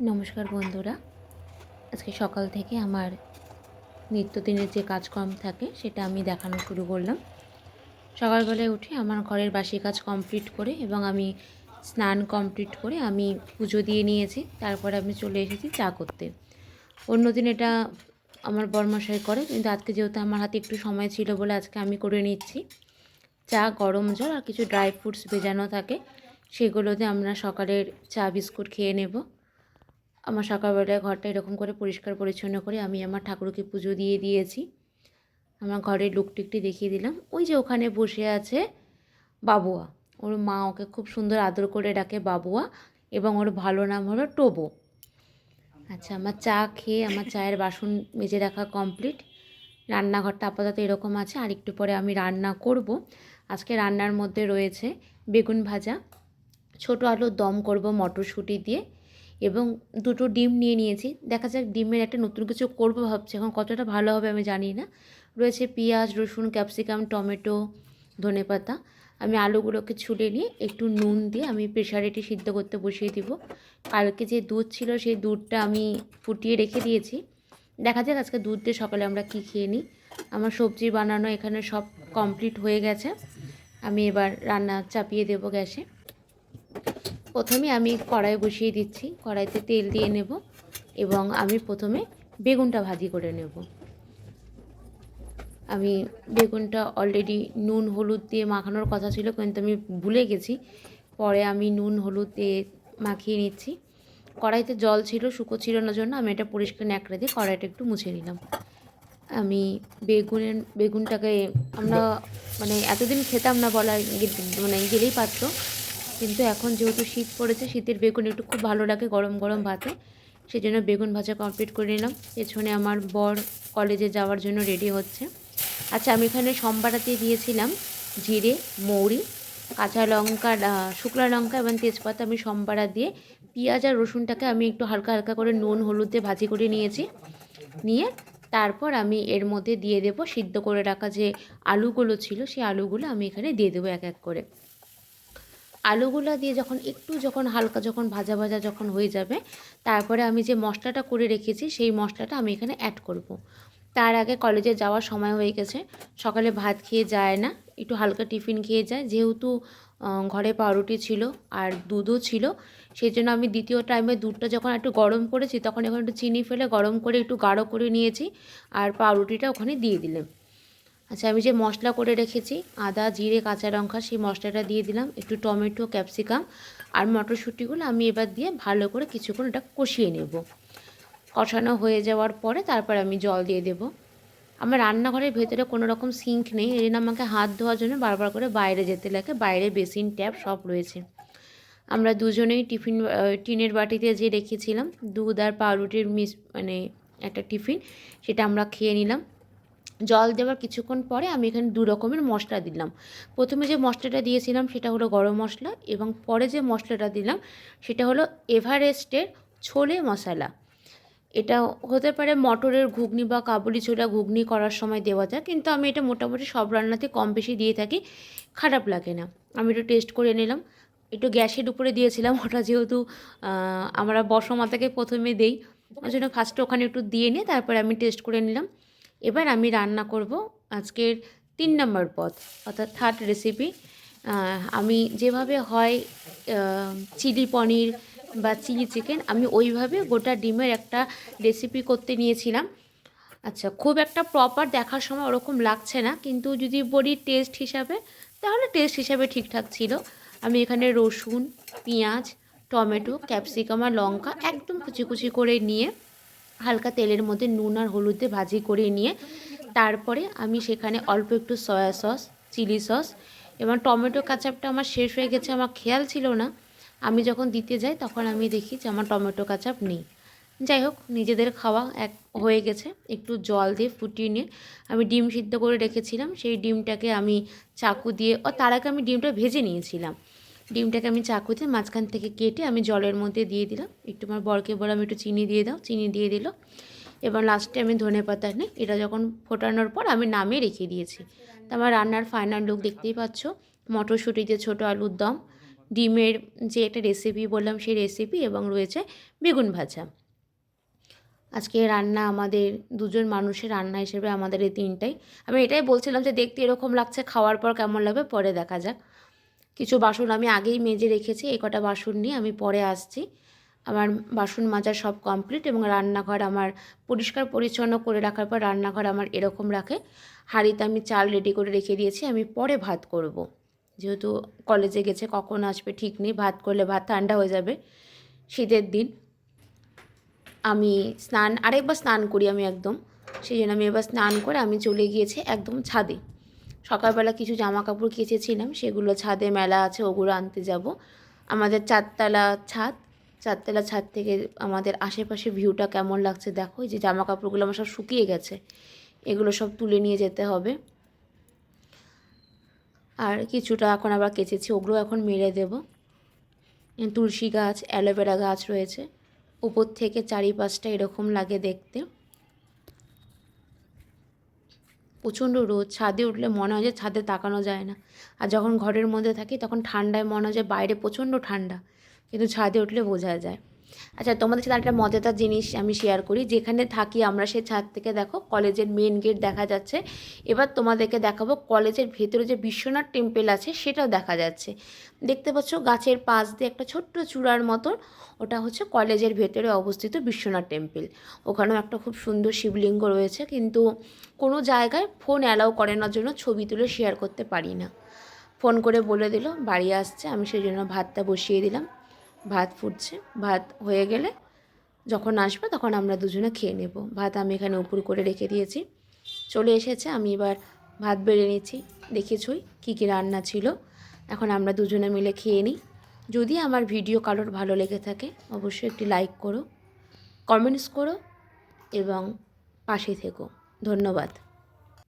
নমস্কার বন্ধুরা। আজকে সকাল থেকে আমার নিত্যদিনের যে কাজকর্ম থাকে সেটা আমি দেখানো শুরু করলাম। সকালবেলায় উঠে আমার ঘরের বাসি কাজ কমপ্লিট করে এবং আমি স্নান কমপ্লিট করে আমি পুজো দিয়ে নিয়েছি। তারপরে আমি চলে এসেছি চা করতে। অন্যদিন এটা আমার বরমশাই করে, কিন্তু আজকে যেহেতু আমার হাতে একটু সময় ছিল বলে আজকে আমি করে নিচ্ছি। চা, গরম জল আর কিছু ড্রাই ফ্রুটস ভেজানো থাকে, সেগুলোতে আমরা সকালের চা বিস্কুট খেয়ে নেব। আমার সকালবেলায় ঘরটা এরকম করে পরিষ্কার পরিচ্ছন্ন করে আমি আমার ঠাকুরকে পুজো দিয়ে দিয়েছি। আমার ঘরের লুকটি একটু দেখিয়ে দিলাম। ওই যে ওখানে বসে আছে বাবুয়া, ওর মা ওকে খুব সুন্দর আদর করে ডাকে বাবুয়া, এবং ওর ভালো নাম হলো টোবো। আচ্ছা, আমার চা খেয়ে আমার চায়ের বাসন মেজে রাখা কমপ্লিট। রান্নাঘরটা আপাতত এরকম আছে, আর একটু পরে আমি রান্না করব। আজকে রান্নার মধ্যে রয়েছে বেগুন ভাজা, ছোটো আলুর দম করব মটরশুঁটি দিয়ে, এবং দুটো ডিম নিয়ে নিয়েছি। দেখা যাক, ডিমের একটা নতুন কিছু করব ভাবছি, এখন কতটা ভালো হবে আমি জানি না। রয়েছে পেঁয়াজ, রসুন, ক্যাপসিকাম, টমেটো, ধনেপাতা। আমি আলুগুলোকে ছুলে নিয়ে একটু নুন দিয়ে আমি প্রেশারে এটি সিদ্ধ করতে বসিয়ে দিব। কালকে যে দুধ ছিল সেই দুধটা আমি ফুটিয়ে রেখে দিয়েছি। দেখা যাক আজকে দুধ দিয়ে সকালে আমরা কী খেয়ে নিই। আমার সবজি বানানো এখানে সব কমপ্লিট হয়ে গেছে। আমি এবার রান্না চাপিয়ে দেব গ্যাসে। প্রথমে আমি কড়াই বসিয়ে দিচ্ছি, কড়াইতে তেল দিয়ে নেব এবং আমি প্রথমে বেগুনটা ভাজি করে নেব। আমি বেগুনটা অলরেডি নুন হলুদ দিয়ে মাখানোর কথা ছিল, কিন্তু আমি ভুলে গেছি। পরে আমি নুন হলুদ দিয়ে মাখিয়ে নিচ্ছি। কড়াইতে জল ছিল, শুকো ছিল না জন্য আমি এটা পরিষ্কার ন্যাকড়া দিয়ে কড়াইটা একটু মুছে নিলাম। আমি বেগুনটাকে আমরা এতদিন খেতাম না বলা গেলেই পারত, কিন্তু এখন যেহেতু শীত পড়েছে, শীতের বেগুন একটু খুব ভালো লাগে গরম গরম ভাতে। সেই জন্য বেগুন ভাজা কমপ্লিট করে নিলাম। পেছনে আমার বর কলেজে যাওয়ার জন্য রেডি হচ্ছে। আচ্ছা, আমি এখানে সম্বারাতে দিয়েছিলাম জিরে, মৌরি, কাঁচা লঙ্কা, শুকনো লঙ্কা এবং তেজপাতা। আমি সম্বারা দিয়ে পেঁয়াজ আর রসুনটাকে আমি একটু হালকা হালকা করে নুন হলুদ দিয়ে ভাজি করে নিয়েছি। নিয়ে তারপর আমি এর মধ্যে দিয়ে দেব সিদ্ধ করে রাখা যে আলুগুলো ছিল, সেই আলুগুলো আমি এখানে দিয়ে দেবো এক এক করে। আলুগুলো দিয়ে যখন হালকা ভাজা ভাজা হয়ে যাবে, তারপরে আমি যে মশলাটা করে রেখেছি সেই মশলাটা আমি এখানে অ্যাড করব। তার আগে কলেজে যাওয়ার সময় হয়ে গেছে, সকালে ভাত খেয়ে যায় না, একটু হালকা টিফিন খেয়ে যায়। যেহেতু ঘরে পাউরুটি ছিল আর দুধও ছিল, সেই জন্য আমি দ্বিতীয় টাইমে দুধটা যখন একটু গরম করেছি তখন এখন একটু চিনি ফেলে গরম করে একটু গাঢ় করে নিয়েছি, আর পাউরুটিটা ওখানে দিয়ে দিলাম। আচ্ছা, আমি যে মশলা করে রেখেছি আদা, জিরে, কাঁচা লঙ্কা, সেই মশলাটা দিয়ে দিলাম। একটু টমেটো, ক্যাপসিকাম আর মটরশুঁটিগুলো আমি এবার দিয়ে ভালো করে কিছুক্ষণ এটা কষিয়ে নেব। কষানো হয়ে যাওয়ার পরে তারপর আমি জল দিয়ে দেব। আমার রান্নাঘরের ভেতরে কোনো রকম সিঙ্ক নেই, এই জন্য আমাকে হাত ধোয়ার জন্য বারবার করে বাইরে যেতে লাগে। বাইরে বেসিন, ট্যাপ সব রয়েছে। আমরা দুজনেই টিনের বাটিতে যে রেখেছিলাম দুধ আর পাউরুটির একটা টিফিন, সেটা আমরা খেয়ে নিলাম। জল দেওয়ার কিছুক্ষণ পরে আমি এখানে দু রকমের মশলা দিলাম। প্রথমে যে মশলাটা দিয়েছিলাম সেটা হলো গরম মশলা, এবং পরে যে মশলাটা দিলাম সেটা হলো এভারেস্টের ছোলে মশলা। এটা হতে পারে মটরের ঘুগনি বা কাবুলি ছোলা ঘুগনি করার সময় দেওয়া যায়, কিন্তু আমি এটা মোটামুটি সব রান্নাতে কম বেশি দিয়ে থাকি, খারাপ লাগে না। আমি একটু টেস্ট করে নিলাম। একটু গ্যাসের উপরে দিয়েছিলাম, ওটা যেহেতু আমরা বসমাতাকে প্রথমে দেই, ওই জন্য ফার্স্টে ওখানে একটু দিয়ে নিয়ে তারপরে আমি টেস্ট করে নিলাম। এবার আমি রান্না করব আজকের 3 নম্বর পদ, অর্থাৎ থার্ড রেসিপি। আমি যেভাবে হয় চিলি পনির বা চিলি চিকেন, আমি ওইভাবে গোটা ডিমের একটা রেসিপি করতে নিয়েছিলাম। আচ্ছা, খুব একটা প্রপার দেখার সময় ওরকম লাগছে না, কিন্তু যদি বলি টেস্ট হিসাবে, তাহলে টেস্ট হিসাবে ঠিকঠাক ছিল। আমি এখানে রসুন, পেঁয়াজ, টমেটো, ক্যাপসিকাম আর লঙ্কা একদম কুচি কুচি করে নিয়ে হালকা তেলের মধ্যে নুন আর হলুদ দিয়ে ভাজি করে নিয়ে তারপরে আমি সেখানে অল্প একটু সয়া সস, চিলি সস এবং টমেটো কাচাপটা আমার শেষ হয়ে গেছে, আমার খেয়াল ছিল না। আমি যখন দিতে যাই তখন আমি দেখি যে আমার টমেটো কাচাপ নেই। যাই হোক, নিজেদের খাওয়া এক হয়ে গেছে। একটু জল দিয়ে ফুটিয়ে নিয়ে আমি ডিম সিদ্ধ করে রেখেছিলাম, সেই ডিমটাকে আমি চাকু দিয়ে, তার আগে আমি ডিমটা ভেজে নিয়েছিলাম। ডিমটাকে আমি চাকু দিয়ে মাঝখান থেকে কেটে আমি জলের মধ্যে দিয়ে দিলাম। একটু আমার বরকে বললাম একটু চিনি দিয়ে দাও, চিনি দিয়ে দিল। এবং লাস্টে আমি ধনেপাতা নিই। এটা যখন ফোটানোর পর আমি নামিয়ে রেখে দিয়েছি। তো আমার রান্নার ফাইনাল লুক দেখতেই পাচ্ছ। মটরশুঁটি দিয়ে ছোটো আলুর দম, ডিমের যে একটা রেসিপি বললাম সেই রেসিপি, এবং রয়েছে বেগুন ভাজা। আজকে রান্না আমাদের দুজন মানুষের রান্না হিসেবে আমাদের এই 3টাই। আমি এটাই বলছিলাম যে দেখতে এরকম লাগছে, খাওয়ার পর কেমন লাগবে পরে দেখা যাক। কিছু বাসন আমি আগেই মেজে রেখেছি, এই কটা বাসন নিয়ে আমি পরে আসছি। আমার বাসন মাজা সব কমপ্লিট, এবং রান্নাঘর আমার পরিষ্কার পরিচ্ছন্ন করে রাখার পর রান্নাঘর আমার এরকম রাখে। হাঁড়িতে আমি চাল রেডি করে রেখে দিয়েছি, আমি পরে ভাত করব। যেহেতু কলেজে গেছে, কখন আসবে ঠিক নেই, ভাত করলে ভাত ঠান্ডা হয়ে যাবে শীতের দিন। আমি আরেকবার স্নান করি আমি একদম, সেই জন্য আমি এবার স্নান করে আমি চলে গিয়েছি একদম ছাদে। সকালবেলা কিছু জামা কাপড় কেচেছিলাম, সেগুলো ছাদে মেলা আছে, ওগুলো আনতে যাব। আমাদের 4তলা ছাদ, 4তলা ছাদ থেকে আমাদের আশেপাশে ভিউটা কেমন লাগছে দেখো। এই যে জামা কাপড়গুলো আমার সব শুকিয়ে গেছে, এগুলো সব তুলে নিয়ে যেতে হবে। আর কিছুটা এখন আবার কেচেছি, ওগুলো এখন মেরে দেব। তুলসী গাছ, অ্যালোভেরা গাছ রয়েছে, উপর থেকে চারিপাশটা এরকম লাগে দেখতে। প্রচণ্ড রোদ, ছাদে উঠলে মনে হয় যে ছাদে তাকানো যায় না। আর যখন ঘরের মধ্যে থাকি তখন ঠান্ডায় মনে হয় যে বাইরে প্রচণ্ড ঠান্ডা, কিন্তু ছাদে উঠলে বোঝা যায়। আচ্ছা, তোমাদের সাথে একটা মজাদার জিনিস আমি শেয়ার করি। যেখানে থাকি আমরা সেই ছাদ থেকে দেখো কলেজের মেন গেট দেখা যাচ্ছে। এবার তোমাদেরকে দেখাবো কলেজের ভেতরে যে বিশ্বনাথ টেম্পল আছে সেটাও দেখা যাচ্ছে। দেখতে পাচ্ছ গাছের পাশ দিয়ে একটা ছোট্ট চূড়ার মতন, ওটা হচ্ছে কলেজের ভেতরে অবস্থিত বিশ্বনাথ টেম্পল। ওখানেও একটা খুব সুন্দর শিবলিঙ্গ রয়েছে, কিন্তু কোনো জায়গায় ফোন অ্যালাউ করে না, জন্য ছবি তুলে শেয়ার করতে পারি না। ফোন করে বলে দিল বাড়ি আসছে, আমি সেই জন্য ভাতটা বসিয়ে দিলাম। ভাত ফুটছে, ভাত হয়ে গেলে যখন আসবে তখন আমরা দুজনে খেয়ে নেব। ভাত আমি এখানে উপর করে রেখে দিয়েছি, চলে এসেছে। আমি এবার ভাত বেড়ে নিচ্ছি, দেখেছই কী কী রান্না ছিল। এখন আমরা দুজনে মিলে খেয়ে নিই। যদি আমার ভিডিও কারোর ভালো লেগে থাকে অবশ্যই একটি লাইক করো, কমেন্টস করো এবং পাশে থেকো। ধন্যবাদ।